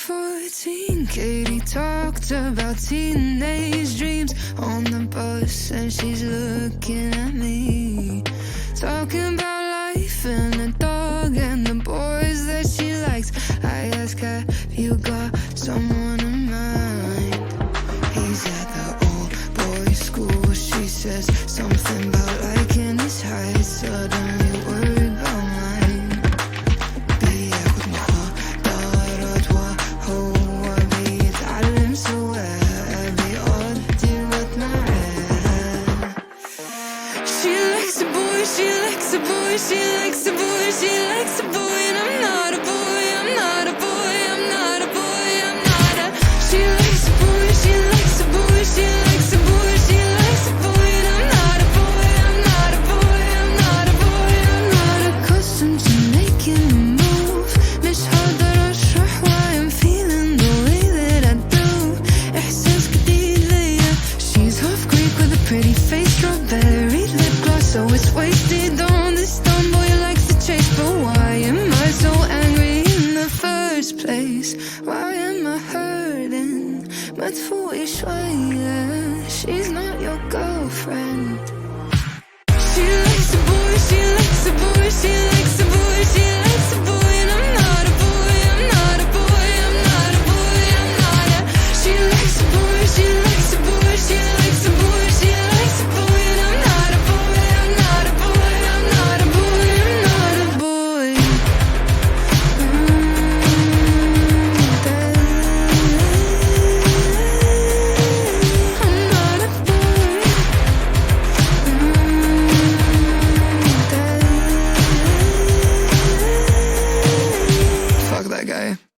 14, Katie talked about teenage dreams on the bus, and she's looking at me, talking about life and a dog and the boys that she likes. I ask, have you got someone in mind? He's at the old boys' school. She says something about liking his height, suddenly worried about mine. بياخد محاضرات وهو بيتعلم سواء بيقضي وقت معاه. She likes a boy, she likes a boy, she likes a boy, she likes a boy, and I'm not a boy, I'm not a boy, I'm not a boy, I'm not a. She likes a boy, she likes a boy, she likes a boy, she likes a boy, and I'm not a boy, I'm not a boy, I'm not a boy, I'm not accustomed to making a move. مش هقدر اشرح why I'm feeling the way that I do. إحساس جديد ليا. She's half Greek with a pretty face, strawberry lip gloss, so it's wasted on this dumb boy who likes to chase. But why am I so angry in the first place? Why am I hurting? مدفوقي شوية. She's not your girlfriend. She likes a boy, she likes a boy, she likes a boy, she likes a boy, and I'm not a boy, I'm not a boy, I'm not a boy, I'm not a. She likes a boy, she likes a boy, she likes a boy, she likes a boy, and I'm not a boy, I'm not a boy, I'm not a boy, I'm not a boy. I'm not a boy. Fuck that guy.